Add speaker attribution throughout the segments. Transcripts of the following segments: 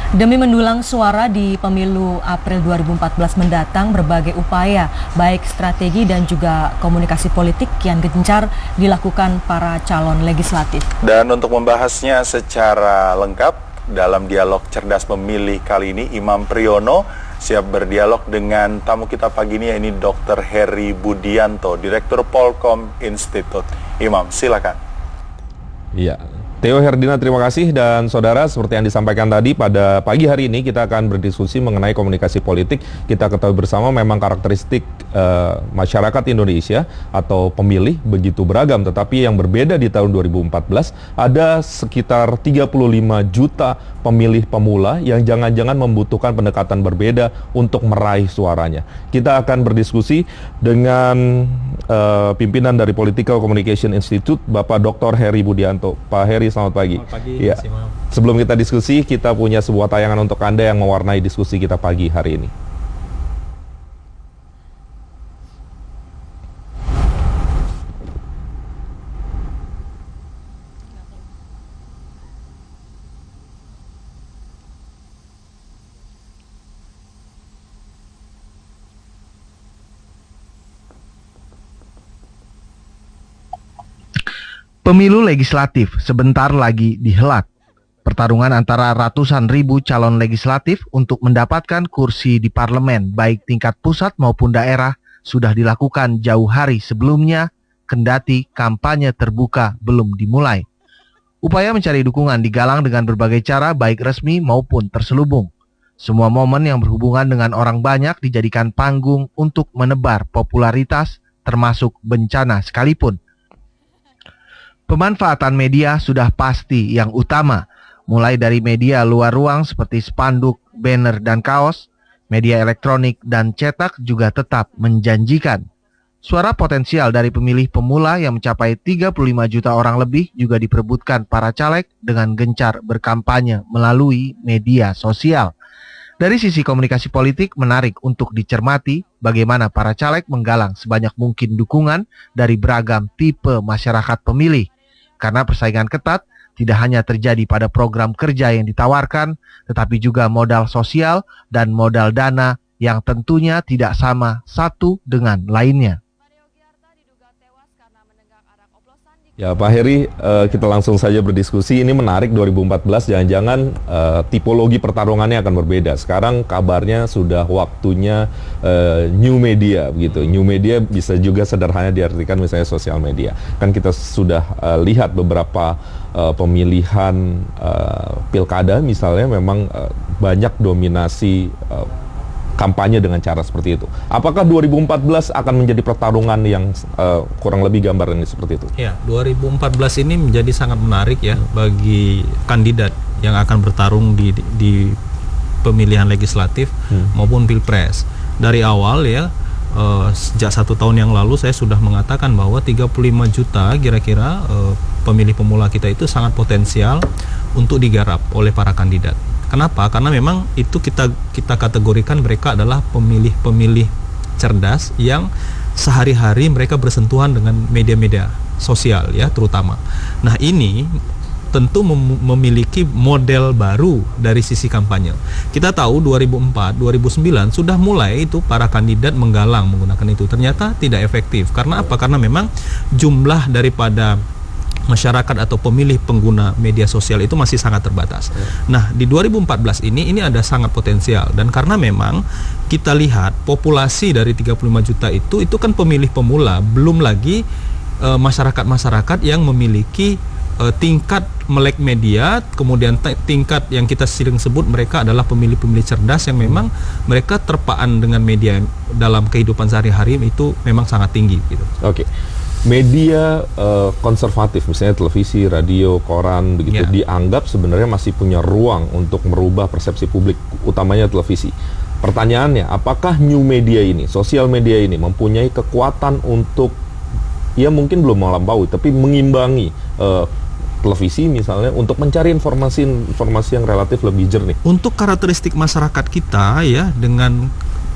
Speaker 1: Demi mendulang suara di pemilu April 2014 mendatang, berbagai upaya, baik strategi dan juga komunikasi politik yang gencar dilakukan para calon legislatif.
Speaker 2: Dan untuk membahasnya secara lengkap, dalam dialog cerdas memilih kali ini, Imam Priyono siap berdialog dengan tamu kita pagi ini, yaitu Dr. Heri Budianto, Direktur Polkom Institute. Imam, silakan.
Speaker 3: Iya. Theo Herdina, terima kasih. Dan saudara, seperti yang disampaikan tadi, pada pagi hari ini kita akan berdiskusi mengenai komunikasi politik. Kita ketahui bersama memang karakteristik masyarakat Indonesia atau pemilih begitu beragam, tetapi yang berbeda di tahun 2014 ada sekitar 35 juta pemilih pemula yang jangan-jangan membutuhkan pendekatan berbeda untuk meraih suaranya. Kita akan berdiskusi dengan pimpinan dari Political Communication Institute, Bapak Dr. Heri Budianto. Pak Heri, selamat pagi.
Speaker 4: Selamat pagi,
Speaker 3: ya. Sebelum kita diskusi, kita punya sebuah tayangan untuk Anda yang mewarnai diskusi kita pagi hari ini.
Speaker 5: Pemilu legislatif sebentar lagi dihelat. Pertarungan antara ratusan ribu calon legislatif untuk mendapatkan kursi di parlemen baik tingkat pusat maupun daerah sudah dilakukan jauh hari sebelumnya, kendati kampanye terbuka belum dimulai. Upaya mencari dukungan digalang dengan berbagai cara baik resmi maupun terselubung. Semua momen yang berhubungan dengan orang banyak dijadikan panggung untuk menebar popularitas termasuk bencana sekalipun. Pemanfaatan media sudah pasti yang utama, mulai dari media luar ruang seperti spanduk, banner, dan kaos, media elektronik dan cetak juga tetap menjanjikan. Suara potensial dari pemilih pemula yang mencapai 35 juta orang lebih juga diperebutkan para caleg dengan gencar berkampanye melalui media sosial. Dari sisi komunikasi politik, menarik untuk dicermati bagaimana para caleg menggalang sebanyak mungkin dukungan dari beragam tipe masyarakat pemilih. Karena persaingan ketat tidak hanya terjadi pada program kerja yang ditawarkan, tetapi juga modal sosial dan modal dana yang tentunya tidak sama satu dengan lainnya.
Speaker 3: Ya, Pak Heri, kita langsung saja berdiskusi. Ini menarik, 2014 jangan-jangan tipologi pertarungannya akan berbeda. Sekarang kabarnya sudah waktunya new media, begitu. New media bisa juga sederhana diartikan misalnya sosial media. Kan kita sudah lihat beberapa pemilihan pilkada misalnya memang banyak dominasi kampanye dengan cara seperti itu. Apakah 2014 akan menjadi pertarungan yang kurang lebih gambarannya seperti itu?
Speaker 4: Ya, 2014 ini menjadi sangat menarik ya bagi kandidat yang akan bertarung di pemilihan legislatif maupun pilpres. Dari awal ya, sejak 1 tahun yang lalu saya sudah mengatakan bahwa 35 juta kira-kira pemilih pemula kita itu sangat potensial untuk digarap oleh para kandidat. Kenapa? Karena memang itu kita kategorikan mereka adalah pemilih-pemilih cerdas yang sehari-hari mereka bersentuhan dengan media-media sosial ya terutama. Nah, ini tentu memiliki model baru dari sisi kampanye. Kita tahu 2004, 2009 sudah mulai itu para kandidat menggalang menggunakan itu. Ternyata tidak efektif. Karena apa? Karena memang jumlah daripada masyarakat atau pemilih pengguna media sosial itu masih sangat terbatas. Nah, di 2014 ini ada sangat potensial, dan karena memang kita lihat populasi dari 35 juta itu kan pemilih pemula, belum lagi masyarakat-masyarakat yang memiliki tingkat melek media, kemudian tingkat yang kita sering sebut mereka adalah pemilih-pemilih cerdas yang memang mereka terpaan dengan media dalam kehidupan sehari-hari itu memang sangat tinggi gitu.
Speaker 3: Oke. Media konservatif, misalnya televisi, radio, koran, begitu, dianggap sebenarnya masih punya ruang untuk merubah persepsi publik, utamanya televisi. Pertanyaannya, apakah new media ini, sosial media ini mempunyai kekuatan untuk, ya mungkin belum melampaui, tapi mengimbangi televisi misalnya untuk mencari informasi yang relatif lebih jernih?
Speaker 4: Untuk karakteristik masyarakat kita ya, dengan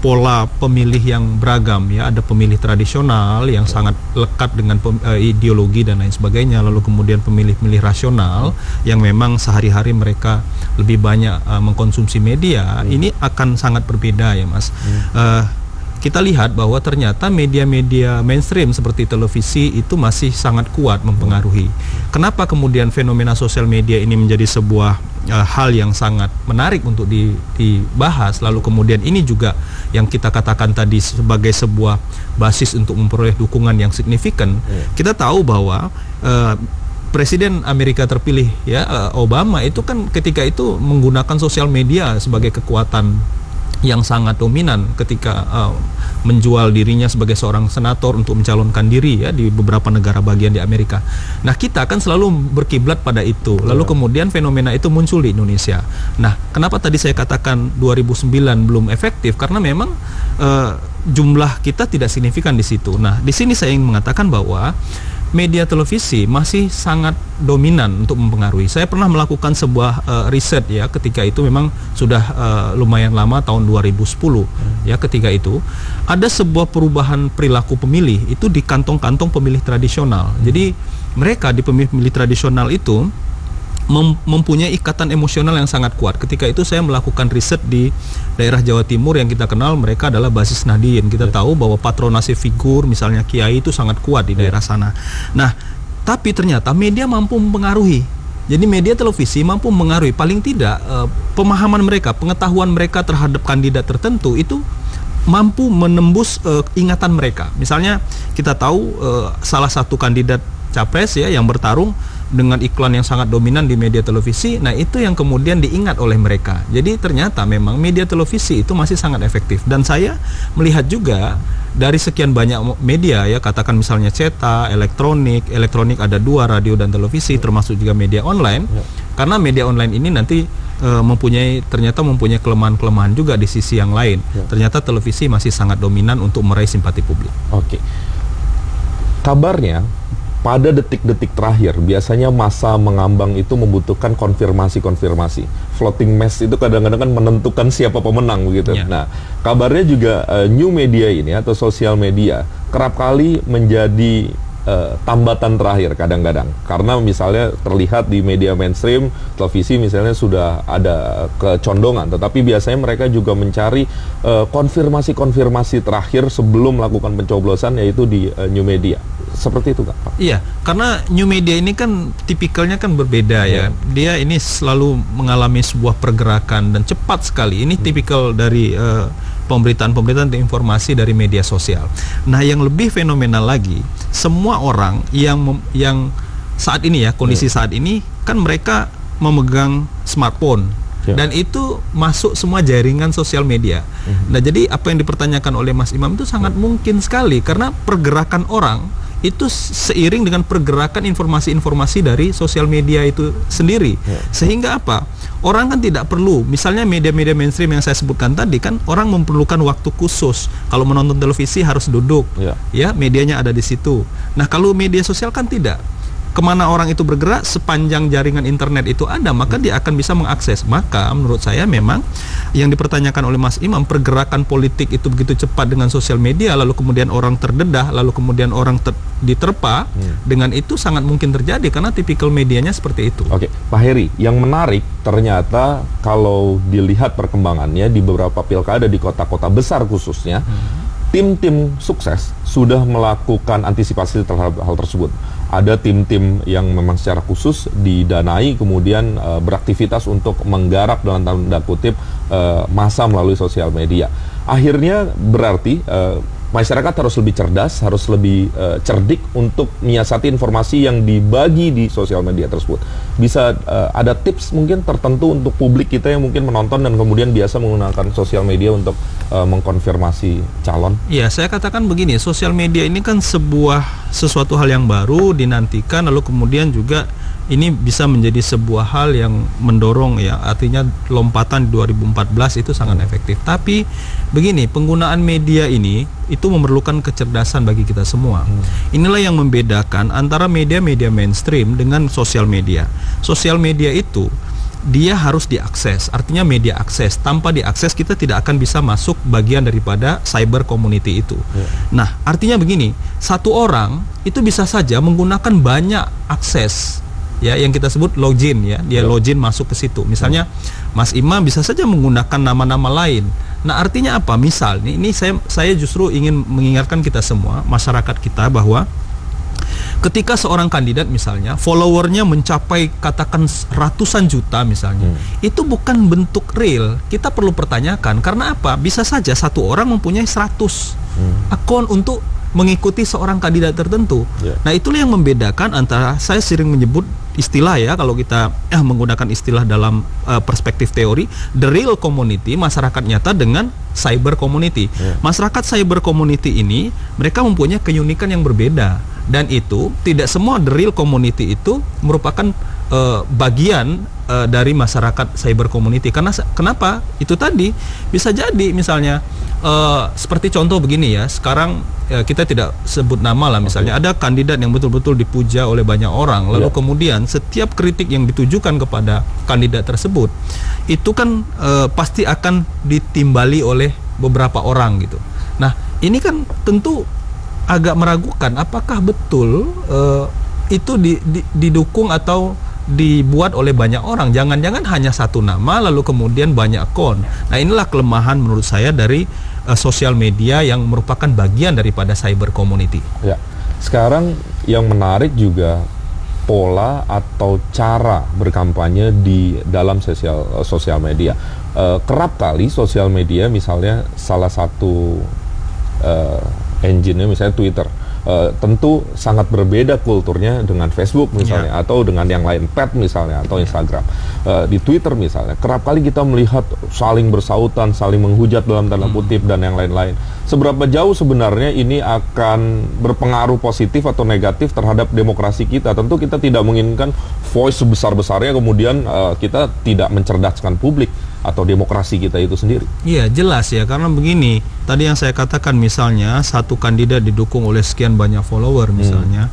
Speaker 4: pola pemilih yang beragam ya, ada pemilih tradisional yang sangat lekat dengan ideologi dan lain sebagainya, lalu kemudian pemilih-pemilih rasional yang memang sehari-hari mereka lebih banyak mengkonsumsi media. Ini akan sangat berbeda ya Mas. Kita lihat bahwa ternyata media-media mainstream seperti televisi itu masih sangat kuat mempengaruhi. Kenapa kemudian fenomena sosial media ini menjadi sebuah hal yang sangat menarik untuk dibahas, lalu kemudian ini juga yang kita katakan tadi sebagai sebuah basis untuk memperoleh dukungan yang signifikan. Kita tahu bahwa Presiden Amerika terpilih ya Obama itu kan ketika itu menggunakan sosial media sebagai kekuatan yang sangat dominan ketika menjual dirinya sebagai seorang senator untuk mencalonkan diri ya di beberapa negara bagian di Amerika. Nah, kita kan selalu berkiblat pada itu. Lalu kemudian fenomena itu muncul di Indonesia. Nah, kenapa tadi saya katakan 2009 belum efektif? Karena memang jumlah kita tidak signifikan di situ. Nah, di sini saya ingin mengatakan bahwa media televisi masih sangat dominan untuk mempengaruhi. Saya pernah melakukan sebuah riset ya, ketika itu memang sudah lumayan lama, tahun 2010 ya, ketika itu ada sebuah perubahan perilaku pemilih itu di kantong-kantong pemilih tradisional. Jadi mereka di pemilih tradisional itu mempunyai ikatan emosional yang sangat kuat. Ketika itu saya melakukan riset di daerah Jawa Timur yang kita kenal mereka adalah basis Nahdien. Kita tahu bahwa patronase figur misalnya kiai itu sangat kuat di daerah sana. Nah, tapi ternyata media mampu mempengaruhi. Jadi media televisi mampu mempengaruhi, paling tidak pemahaman mereka, pengetahuan mereka terhadap kandidat tertentu itu mampu menembus ingatan mereka. Misalnya kita tahu salah satu kandidat capres ya yang bertarung dengan iklan yang sangat dominan di media televisi. Nah, itu yang kemudian diingat oleh mereka. Jadi ternyata memang media televisi itu masih sangat efektif. Dan saya melihat juga dari sekian banyak media ya, katakan misalnya cetak, elektronik ada 2, radio dan televisi, termasuk juga media online. Karena media online ini nanti ternyata mempunyai kelemahan-kelemahan juga di sisi yang lain. Ternyata televisi masih sangat dominan untuk meraih simpati publik.
Speaker 3: Oke. Kabarnya pada detik-detik terakhir, biasanya masa mengambang itu membutuhkan konfirmasi. Floating mass itu kadang-kadang kan menentukan siapa pemenang begitu. Nah, kabarnya juga new media ini atau sosial media kerap kali menjadi tambatan terakhir kadang-kadang. Karena misalnya terlihat di media mainstream, televisi misalnya sudah ada kecondongan, tetapi biasanya mereka juga mencari konfirmasi terakhir sebelum melakukan pencoblosan, yaitu di new media. Seperti itu, Pak?
Speaker 4: Iya, karena new media ini kan tipikalnya kan berbeda ya. Dia ini selalu mengalami sebuah pergerakan dan cepat sekali. Ini tipikal dari pemberitaan informasi dari media sosial. Nah, yang lebih fenomenal lagi, semua orang yang saat ini ya, kondisi saat ini kan mereka memegang smartphone. Dan itu masuk semua jaringan sosial media. Nah, jadi apa yang dipertanyakan oleh Mas Imam itu sangat mungkin sekali, karena pergerakan orang itu seiring dengan pergerakan informasi-informasi dari sosial media itu sendiri. Sehingga apa? Orang kan tidak perlu, misalnya media-media mainstream yang saya sebutkan tadi kan orang memerlukan waktu khusus. Kalau menonton televisi harus duduk, ya medianya ada di situ. Nah, kalau media sosial kan tidak. Kemana orang itu bergerak, sepanjang jaringan internet itu ada, maka dia akan bisa mengakses. Maka menurut saya memang yang dipertanyakan oleh Mas Imam, pergerakan politik itu begitu cepat dengan sosial media, lalu kemudian orang terdedah, lalu kemudian orang diterpa, dengan itu sangat mungkin terjadi karena tipikal medianya seperti itu.
Speaker 3: Oke, Pak Heri, yang menarik ternyata kalau dilihat perkembangannya di beberapa pilkada di kota-kota besar khususnya, tim-tim sukses sudah melakukan antisipasi terhadap hal tersebut. Ada tim-tim yang memang secara khusus didanai, kemudian beraktivitas untuk menggarap dalam tanda kutip massa melalui sosial media. Akhirnya berarti masyarakat harus lebih cerdas, harus lebih cerdik untuk menyiasati informasi yang dibagi di sosial media tersebut. Bisa ada tips mungkin tertentu untuk publik kita yang mungkin menonton dan kemudian biasa menggunakan sosial media untuk mengkonfirmasi calon?
Speaker 4: Iya, saya katakan begini, sosial media ini kan sesuatu hal yang baru, dinantikan, lalu kemudian juga ini bisa menjadi sebuah hal yang mendorong ya, artinya lompatan di 2014 itu sangat efektif. Tapi begini, penggunaan media ini itu memerlukan kecerdasan bagi kita semua. Inilah yang membedakan antara media-media mainstream dengan sosial media. Sosial media itu dia harus diakses, artinya media akses. Tanpa diakses kita tidak akan bisa masuk bagian daripada cyber community itu. Nah, artinya begini, satu orang itu bisa saja menggunakan banyak akses, ya, yang kita sebut login, ya, dia login masuk ke situ. Misalnya Mas Imam bisa saja menggunakan nama-nama lain. Nah, artinya apa? Misal ini saya justru ingin mengingatkan kita semua, masyarakat kita, bahwa ketika seorang kandidat misalnya followernya mencapai katakan ratusan juta misalnya, itu bukan bentuk real. Kita perlu pertanyakan, karena apa? Bisa saja satu orang mempunyai 100 akun untuk mengikuti seorang kandidat tertentu. Nah, itulah yang membedakan antara, saya sering menyebut istilah, ya, kalau kita menggunakan istilah dalam perspektif teori, the real community, masyarakat nyata, dengan cyber community. Masyarakat cyber community ini mereka mempunyai keunikan yang berbeda, dan itu tidak semua the real community itu merupakan bagian dari masyarakat cyber community. Karena kenapa? Itu tadi bisa jadi misalnya seperti contoh begini, ya, sekarang kita tidak sebut nama lah, misalnya ada kandidat yang betul-betul dipuja oleh banyak orang, lalu kemudian setiap kritik yang ditujukan kepada kandidat tersebut itu kan pasti akan ditimbali oleh beberapa orang gitu. Nah, ini kan tentu agak meragukan apakah betul itu didukung atau dibuat oleh banyak orang. Jangan-jangan hanya satu nama lalu kemudian banyak akun. Nah, inilah kelemahan menurut saya dari sosial media yang merupakan bagian daripada cyber community.
Speaker 3: Ya. Sekarang yang menarik juga pola atau cara berkampanye di dalam sosial media. Kerap kali sosial media, misalnya salah satu engine-nya misalnya Twitter, tentu sangat berbeda kulturnya dengan Facebook misalnya, atau dengan yang lain, Pet misalnya, atau Instagram. Di Twitter misalnya, kerap kali kita melihat saling bersautan, saling menghujat dalam tanda kutip, dan yang lain-lain. Seberapa jauh sebenarnya ini akan berpengaruh positif atau negatif terhadap demokrasi kita? Tentu kita tidak menginginkan voice sebesar-besarnya kemudian kita tidak mencerdaskan publik atau demokrasi kita itu sendiri.
Speaker 4: Iya, jelas ya, karena begini, tadi yang saya katakan misalnya satu kandidat didukung oleh sekian banyak follower misalnya,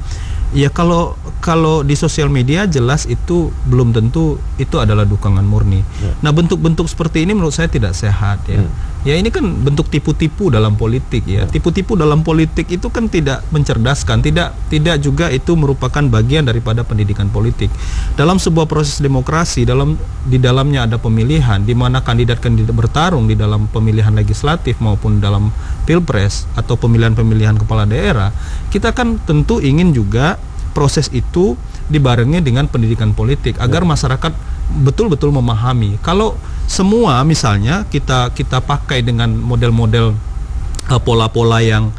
Speaker 4: ya kalau di sosial media jelas itu belum tentu itu adalah dukungan murni. Nah, bentuk-bentuk seperti ini menurut saya tidak sehat, ya. Ya, ini kan bentuk tipu-tipu dalam politik, ya. Tipu-tipu dalam politik itu kan tidak mencerdaskan, tidak juga itu merupakan bagian daripada pendidikan politik. Dalam sebuah proses demokrasi, di dalamnya ada pemilihan di mana kandidat-kandidat bertarung di dalam pemilihan legislatif maupun dalam pilpres atau pemilihan-pemilihan kepala daerah. Kita kan tentu ingin juga proses itu dibarengi dengan pendidikan politik agar masyarakat betul-betul memahami. Kalau semua misalnya kita pakai dengan model-model pola-pola yang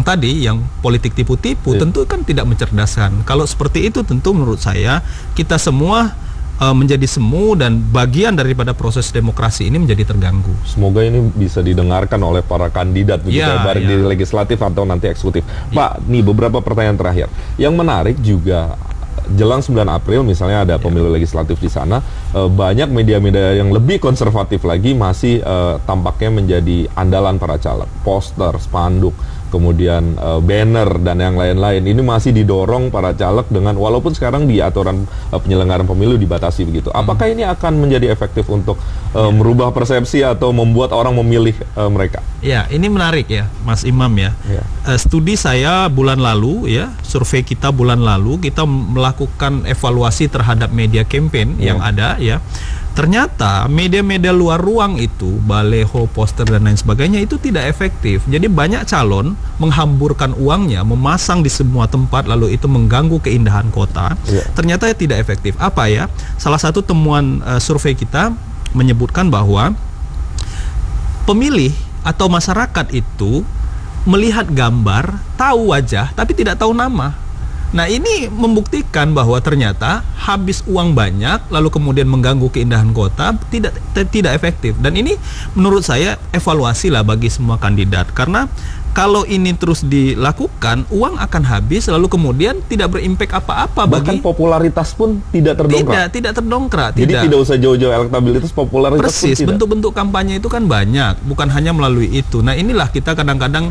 Speaker 4: tadi, yang politik tipu-tipu, tentu kan tidak mencerdaskan. Kalau seperti itu tentu menurut saya kita semua menjadi semu dan bagian daripada proses demokrasi ini menjadi terganggu.
Speaker 3: Semoga ini bisa didengarkan oleh para kandidat begitu, baik di legislatif atau nanti eksekutif. Pak, nih beberapa pertanyaan terakhir. Yang menarik juga, jelang 9 April misalnya ada pemilu legislatif di sana, banyak media-media yang lebih konservatif lagi masih tampaknya menjadi andalan para caleg. Poster, spanduk, kemudian banner dan yang lain-lain. Ini masih didorong para caleg dengan, walaupun sekarang di aturan penyelenggaraan pemilu dibatasi begitu. Apakah ini akan menjadi efektif untuk merubah persepsi atau membuat orang memilih mereka?
Speaker 4: Ya, ini menarik ya, Mas Imam ya. Studi saya bulan lalu, ya, survei kita bulan lalu, kita melakukan evaluasi terhadap media campaign yang ada, ya. Ternyata media-media luar ruang itu, baleho, poster dan lain sebagainya itu tidak efektif. Jadi banyak calon menghamburkan uangnya, memasang di semua tempat, lalu itu mengganggu keindahan kota. Ternyata tidak efektif. Apa ya? Salah satu temuan survei kita menyebutkan bahwa pemilih atau masyarakat itu melihat gambar, tahu wajah, tapi tidak tahu nama. Nah, ini membuktikan bahwa ternyata habis uang banyak lalu kemudian mengganggu keindahan kota tidak efektif. Dan ini menurut saya evaluasi lah bagi semua kandidat, karena kalau ini terus dilakukan, uang akan habis lalu kemudian tidak berimpact apa-apa.
Speaker 3: Bahkan popularitas pun tidak terdongkrak.
Speaker 4: Tidak terdongkrak.
Speaker 3: Jadi tidak usah jauh-jauh elektabilitas, popularitas
Speaker 4: persis, pun tidak. Bentuk-bentuk kampanye itu kan banyak, bukan hanya melalui itu. Nah, inilah kita kadang-kadang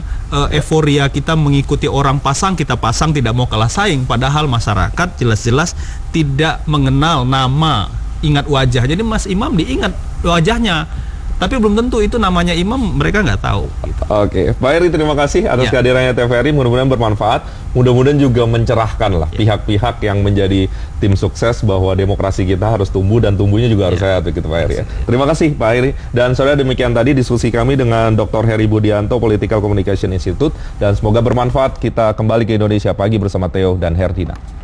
Speaker 4: euforia kita mengikuti orang pasang, kita pasang tidak mau kalah saing, padahal masyarakat jelas-jelas tidak mengenal nama ingat wajah. Jadi Mas Imam diingat wajahnya, tapi belum tentu itu namanya imam, mereka nggak tahu. Gitu.
Speaker 3: Oke, Pak Heri, terima kasih atas kehadirannya TVRI. Mudah-mudahan bermanfaat. Mudah-mudahan juga mencerahkan lah pihak-pihak yang menjadi tim sukses bahwa demokrasi kita harus tumbuh dan tumbuhnya juga harus sehat, begitu Pak Heri. Ya. Terima kasih Pak Heri. Dan saudara, demikian tadi diskusi kami dengan Dr. Heri Budianto, Political Communication Institute, dan semoga bermanfaat. Kita kembali ke Indonesia Pagi bersama Theo dan Herdina.